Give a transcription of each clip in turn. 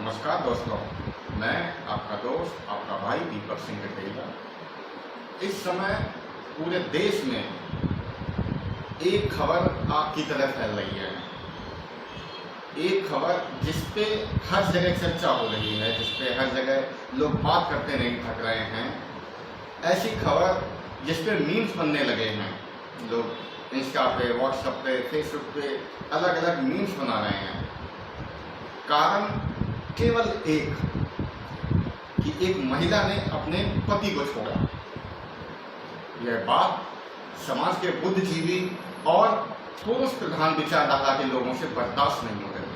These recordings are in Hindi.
नमस्कार दोस्तों, मैं आपका दोस्त आपका भाई दीपक सिंह कटेरिया। इस समय पूरे देश में एक खबर आग की तरह फैल रही है। एक खबर जिसपे हर जगह चर्चा हो रही है, जिसपे हर जगह लोग बात करते नहीं थक रहे हैं। ऐसी खबर जिसपे मीम्स बनने लगे हैं। लोग इंस्टा पे, व्हाट्सएप पे, फेसबुक पे अलग अलग मीम्स बना रहे हैं। कारण केवल एक कि एक महिला ने अपने पति को छोड़ा। यह बात समाज के बुद्धिजीवी और पुरुष प्रधान विचारधारा के लोगों से बर्दाश्त नहीं हो रही।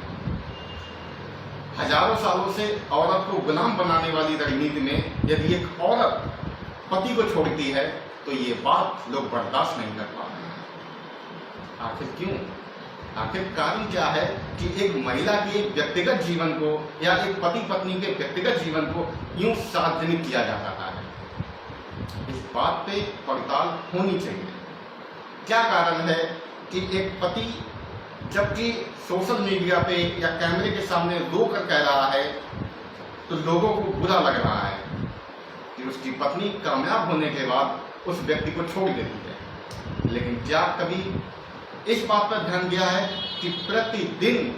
हजारों सालों से औरत को गुलाम बनाने वाली राजनीति में यदि एक औरत पति को छोड़ती है तो ये बात लोग बर्दाश्त नहीं कर पा रहे हैं। आखिर क्यों? आखिर कारण क्या है कि एक महिला के व्यक्तिगत जीवन को या एक पति पत्नी के व्यक्तिगत जीवन को यूं सार्वजनिक किया जा रहा है। इस बात पे पड़ताल होनी चाहिए। क्या कारण है कि एक पति जबकि सोशल मीडिया पे या कैमरे के सामने रो कर कह रहा है तो लोगों को बुरा लग रहा है कि उसकी पत्नी कामयाब होने के बाद उस व्यक्ति को छोड़ देती है। लेकिन क्या कभी इस बात पर ध्यान दिया है कि प्रतिदिन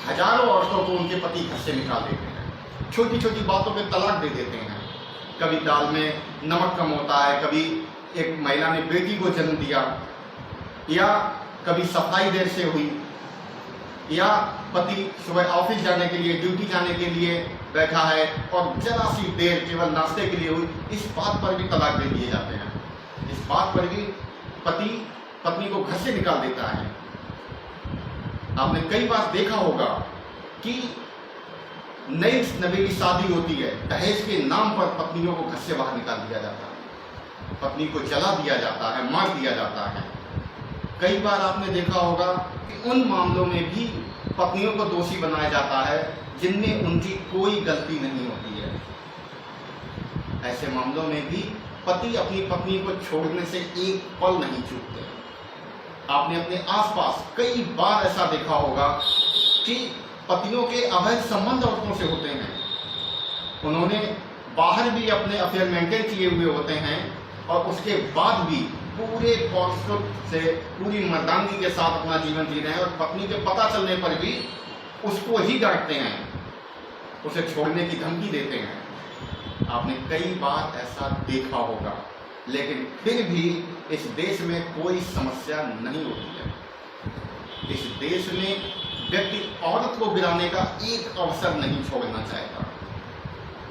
हजारों औरतों को उनके पति घर से निकाल देते हैं, छोटी छोटी बातों पे तलाक दे देते हैं। कभी दाल में नमक कम होता है, कभी एक महिला ने बेटी को जन्म दिया, या कभी सफाई देर से हुई, या पति सुबह ऑफिस जाने के लिए, ड्यूटी जाने के लिए बैठा है और जरा सी देर केवल नाश्ते के लिए हुई, इस बात पर भी तलाक दे दिए जाते हैं। इस बात पर भी पति पत्नी को घर से निकाल देता है। आपने कई बार देखा होगा कि नई नवेली शादी होती है, दहेज के नाम पर पत्नियों को घर से बाहर निकाल दिया जाता है, पत्नी को जला दिया जाता है, मार दिया जाता है। कई बार आपने देखा होगा कि उन मामलों में भी पत्नियों को दोषी बनाया जाता है जिनमें उनकी कोई गलती नहीं होती है। ऐसे मामलों में भी पति अपनी पत्नी को छोड़ने से एक पल नहीं चूकते। आपने अपने आसपास कई बार ऐसा देखा होगा कि पतियों के अवैध संबंध औरतों से होते हैं। उन्होंने बाहर भी अपने अफेयर मेंटेन किए हुए होते हैं और उसके बाद भी पूरे पौरुष से, पूरी मर्दानगी के साथ अपना जीवन जी रहे हैं और पत्नी के पता चलने पर भी उसको ही डांटते हैं, उसे छोड़ने की धमकी देते हैं। आपने कई बार ऐसा देखा होगा, लेकिन फिर भी इस देश में कोई समस्या नहीं होती है। इस देश में व्यक्ति औरत को गिराने का एक अवसर नहीं छोड़ना चाहता।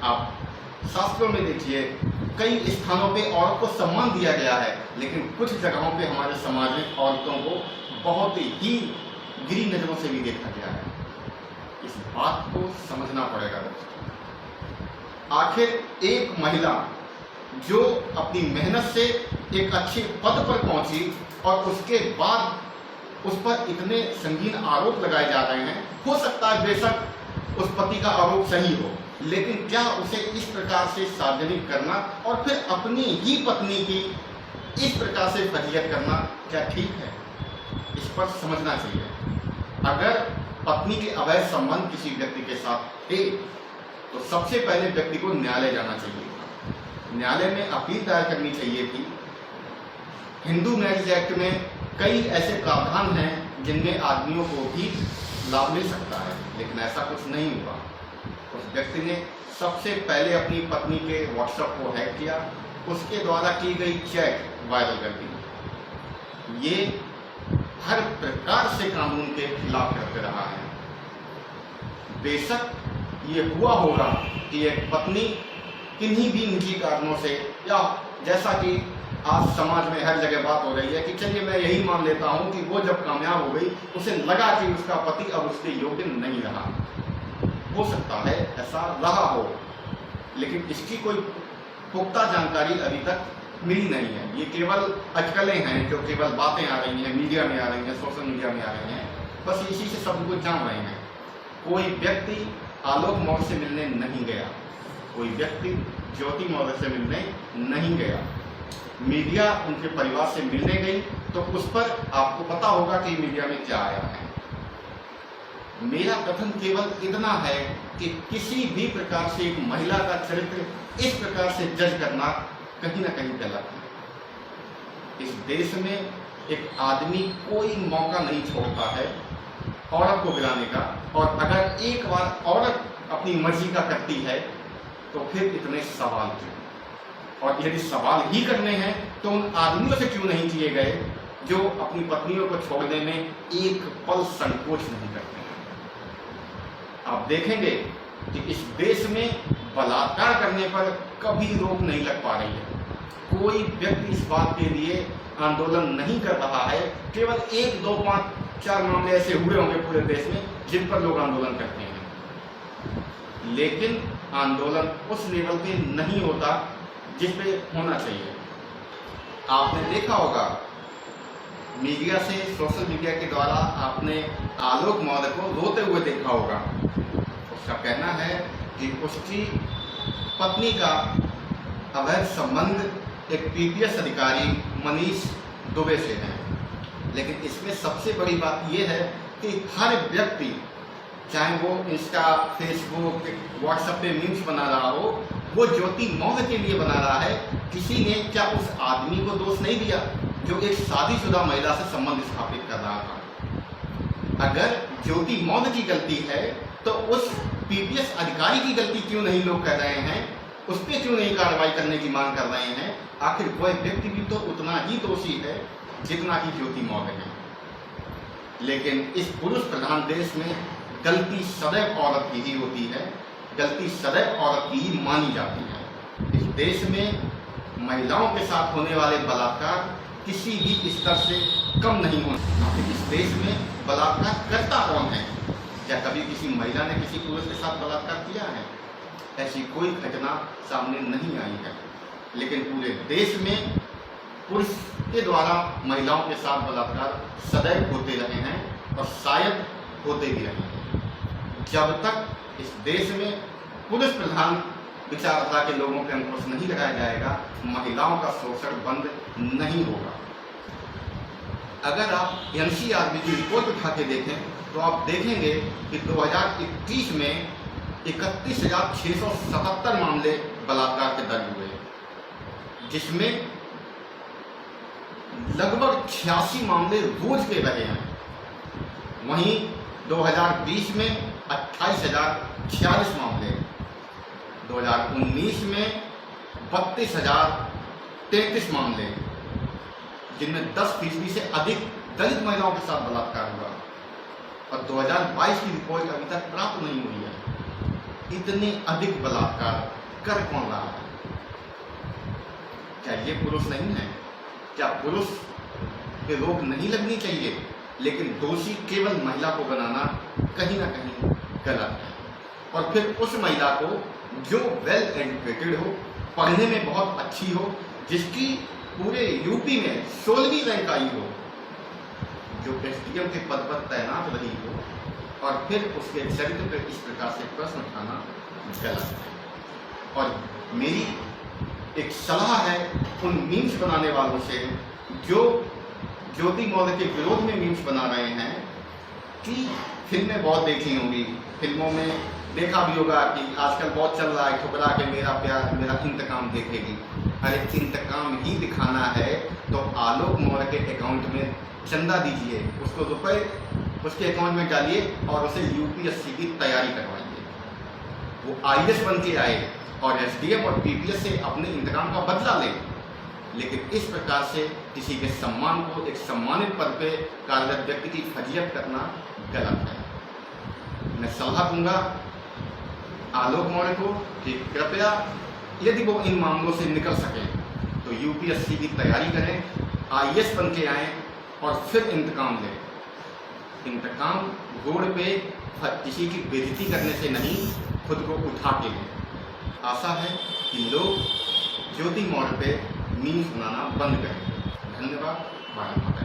आप शास्त्रों में देखिए, कई स्थानों पे औरत को सम्मान दिया गया है, लेकिन कुछ जगहों पे हमारे समाज में औरतों को बहुत ही गिरी नजरों से भी देखा गया है। इस बात को समझना पड़ेगा दोस्तों। आखिर एक महिला जो अपनी मेहनत से एक अच्छे पद पर पहुंची और उसके बाद उस पर इतने संगीन आरोप लगाए जा रहे हैं, हो सकता है बेशक उस पति का आरोप सही हो, लेकिन क्या उसे इस प्रकार से सार्वजनिक करना और फिर अपनी ही पत्नी की इस प्रकार से फजीयत करना क्या ठीक है? इस पर समझना चाहिए। अगर पत्नी के अवैध संबंध किसी व्यक्ति के साथ थे तो सबसे पहले व्यक्ति को न्यायालय जाना चाहिए, न्यायालय में अपील दायर करनी चाहिए थी। हिंदू मैरिज एक्ट में कई ऐसे प्रावधान हैं जिनमें आदमियों को भी लाभ मिल सकता है, लेकिन ऐसा कुछ नहीं हुआ। उस व्यक्ति ने सबसे पहले अपनी पत्नी के व्हाट्सएप को हैक किया, उसके द्वारा की गई चैट वायरल कर दी। ये हर प्रकार से कानून के खिलाफ करते रहा है। बेशक ये हुआ होगा कि एक पत्नी किन्हीं भी निजी कारणों से, या जैसा कि आज समाज में हर जगह बात हो रही है कि चलिए मैं यही मान लेता हूं कि वो जब कामयाब हो गई उसे लगा कि उसका पति अब उसके योग्य नहीं रहा। हो सकता है ऐसा रहा हो, लेकिन इसकी कोई पुख्ता जानकारी अभी तक मिली नहीं है। ये केवल अटकलें हैं जो केवल बातें आ रही हैं, मीडिया में आ रही हैं, सोशल मीडिया में आ रही हैं, बस इसी से सब कुछ जान रहे हैं। कोई व्यक्ति आलोक मौर्य से मिलने नहीं गया, कोई व्यक्ति ज्योति मौर्य से मिलने नहीं गया। मीडिया उनके परिवार से मिलने गई तो उस पर आपको पता होगा कि मीडिया में क्या आया है। मेरा कथन केवल इतना है कि किसी भी प्रकार से एक महिला का चरित्र इस प्रकार से जज करना कहीं ना कहीं गलत है। इस देश में एक आदमी कोई मौका नहीं छोड़ता है औरत को गिराने का, और अगर एक बार औरत अपनी मर्जी का करती है तो फिर इतने सवाल क्यों? और यदि सवाल ही करने हैं तो उन आदमियों से क्यों नहीं किए गए जो अपनी पत्नियों को छोड़ने में एक पल संकोच नहीं करते हैं? आप देखेंगे कि इस देश में बलात्कार करने पर कभी रोक नहीं लग पा रही है। कोई व्यक्ति इस बात के लिए आंदोलन नहीं कर रहा है। केवल 1, 2, 5, 4 मामले ऐसे हुए होंगे पूरे देश में जिन पर लोग आंदोलन करते हैं, लेकिन आंदोलन उस लेवल पे नहीं होता जिस पे होना चाहिए। आपने देखा होगा मीडिया से, सोशल मीडिया के द्वारा आपने आलोक मौर्य को रोते हुए देखा होगा। उसका कहना है कि उसकी पत्नी का अवैध संबंध एक पीपीएस अधिकारी मनीष दुबे से है। लेकिन इसमें सबसे बड़ी बात यह है कि हर व्यक्ति, चाहे वो इंस्टा, फेसबुक, व्हाट्सएप पे मीम्स बना रहा हो, वो ज्योति मौर्य के लिए बना रहा है। किसी ने क्या उस आदमी को दोष नहीं दिया जो एक शादीशुदा महिला से संबंध स्थापित कर रहा था? अगर ज्योति मौर्य की गलती है तो उस पीपीएस अधिकारी की गलती क्यों नहीं लोग कह रहे हैं? उस पर क्यों नहीं कार्रवाई करने की मांग कर रहे हैं? आखिर वह व्यक्ति भी तो उतना ही दोषी है जितना कि ज्योति मौर्य है। लेकिन इस पुरुष प्रधान देश में गलती सदैव औरत की ही होती है, गलती सदैव औरत की ही मानी जाती है। इस देश में महिलाओं के साथ होने वाले बलात्कार किसी भी स्तर से कम नहीं होने। आखिर इस देश में बलात्कार करता कौन है? क्या कभी किसी महिला ने किसी पुरुष के साथ बलात्कार किया है? ऐसी कोई घटना सामने नहीं आई है। लेकिन पूरे देश में पुरुष के द्वारा महिलाओं के साथ बलात्कार सदैव होते रहे हैं और शायद होते भी रहेंगे। जब तक इस देश में पुरुष प्रधान विचारधारा के लोगों पर अंकुश नहीं लगाया जाएगा, महिलाओं का शोषण बंद नहीं होगा। अगर आप एनसीआरबी की रिपोर्ट उठा के देखें तो आप देखेंगे कि 2021 में 31,677 मामले बलात्कार के दर्ज हुए, जिसमें लगभग 86 मामले रोज के रहे हैं। वहीं 2020 में 28,046 मामले, 2019 में 32,033 मामले, जिनमें 10% से अधिक दलित महिलाओं के साथ बलात्कार हुआ, और 2022 की रिपोर्ट अभी तक प्राप्त नहीं हुई है। इतने अधिक बलात्कार कर कौन रहा है? क्या ये पुरुष नहीं है? क्या पुरुष पे रोक नहीं लगनी चाहिए? लेकिन दोषी केवल महिला को बनाना कहीं ना कहीं गलत है। और फिर उस महिला को जो वेल एजुकेटेड हो, पढ़ने में बहुत अच्छी हो, जिसकी पूरे यूपी में 16वीं रैंक आई हो, जो एसडीएम के पद पर तैनात रही हो, और फिर उसके चरित्र पर इस प्रकार से प्रश्न उठाना गलत है। और मेरी एक सलाह है उन मीम्स बनाने वालों से जो ज्योति मौर्य के विरोध में मीम्स बना रहे हैं, कि फिल्में बहुत देखी होंगी, फिल्मों में देखा भी होगा कि आजकल बहुत चल रहा है ठुकरा के मेरा प्यार मेरा इंतकाम देखेगी। अरे इंतकाम ही दिखाना है तो आलोक मौर्य के अकाउंट में चंदा दीजिए, उसको रुपए उसके अकाउंट में डालिए और उसे यूपीएससी की तैयारी करवाइए। वो आईएएस बन के आए और एसडीएम और पीपीएस से अपने इंतकाम का बदला ले। लेकिन इस प्रकार से किसी के सम्मान को, एक सम्मानित पद पे कार्यरत व्यक्ति की फजीयत करना गलत है। मैं सलाह दूंगा आलोक मौर्य को कि कृपया यदि वो इन मामलों से निकल सकें तो यूपीएससी की तैयारी करें, आईएएस बन के आएँ और फिर इंतकाम लें। इंतकाम रोड पे किसी की बेइज्जती करने से नहीं, खुद को उठा के लें। आशा है कि लोग ज्योति मौर्य पे मीम्स बनाना बंद करें। धन्यवाद। भारत माता।